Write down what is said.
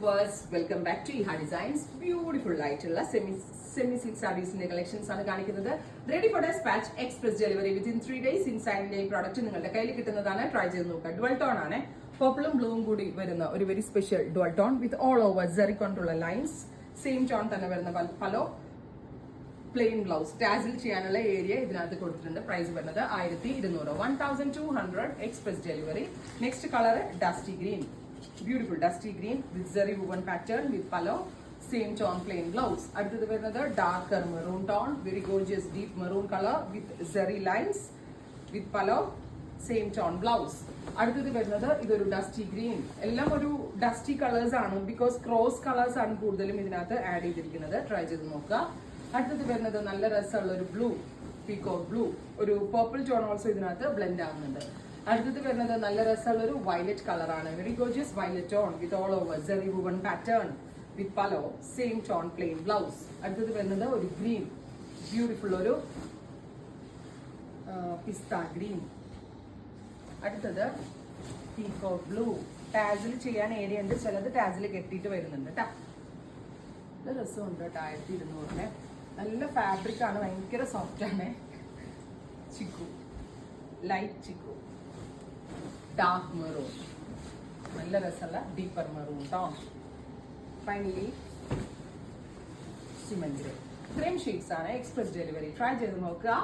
Welcome back to Iha Designs. Beautiful ആയിട്ടുള്ള semi silk സാരീസിന്റെ collections ആണ് കാണിക്കുന്നത്. Ready for despatch, express delivery within 3 days. ഇൻസൈഡിന്റെ പ്രോഡക്റ്റ് നിങ്ങളുടെ കയ്യിൽ കിട്ടുന്നതാണ്. ട്രൈ ചെയ്ത് നോക്കുക. ഡുവൽ ടോൺ ആണ്, പർപ്പിളും ബ്ലൂവും കൂടി വരുന്ന ഒരു very special dual tone with all over Jerry കൊണ്ടുള്ള ലൈൻസ്. സെയിം ടോൺ തന്നെ വരുന്ന പലോ പ്ലെയിൻ ബ്ലൗസ്. ടാസിൽ ചെയ്യാനുള്ള ഏരിയ ഇതിനകത്ത് കൊടുത്തിട്ടുണ്ട്. പ്രൈസ് വരുന്നത് 1200, 1200 express delivery. Next colour dusty green, beautiful dusty green with zari woven pattern with palo, same tone plain blouse. അടുത്തത് വരുന്നത് darker maroon tone, very gorgeous deep maroon color with zari lines with palo, same tone blouse. അടുത്തത് വരുന്നത് ഇതൊരു dusty green. എല്ലാം ഒരു dusty colours ആണ്, because cross colours ആണ് കൂടുതലും ഇതിനകത്ത് ആഡ് ചെയ്തിരിക്കുന്നത്. ട്രൈ ചെയ്ത് നോക്കുക. അടുത്തത് വരുന്നത് നല്ല രസമുള്ള ഒരു ബ്ലൂ, പീകോക്ക് ബ്ലൂ, ഒരു പർപ്പിൾ ടോൺ ഓൾസോ ഇതിനകത്ത് ബ്ലെൻഡ് ആകുന്നുണ്ട്. അടുത്തത് വരുന്നത് നല്ല രസമുള്ള ഒരു വയലറ്റ് കളറാണ്, very gorgeous violet tone with all over zari woven pattern with pallu, same tone plain blouse. അടുത്തത് വരുന്നത് ഒരു ഗ്രീൻ, ബ്യൂട്ടിഫുൾ ഒരു പിസ്ത ഗ്രീൻ. അടുത്തത് പീകോക്ക് ബ്ലൂ. ടാസിൽ ചെയ്യാൻ ഏരിയ ഉണ്ട്, ചിലത് ടാസിൽ കെട്ടിയിട്ട് വരുന്നുണ്ട് കേട്ടോ. നല്ല രസമുണ്ട് കേട്ടോ. 1200. നല്ല ഫാബ്രിക് ആണ്, ഭയങ്കര സോഫ്റ്റ് ആണ്. Chikoo, light chikoo, dark maroon, നല്ല രസമുള്ള deeper maroon tone. Finally cement grey. ഇത്രയും ഷെയ്ഡ്സ് ആണ്. Express delivery. ട്രൈ ചെയ്ത് നോക്കുക.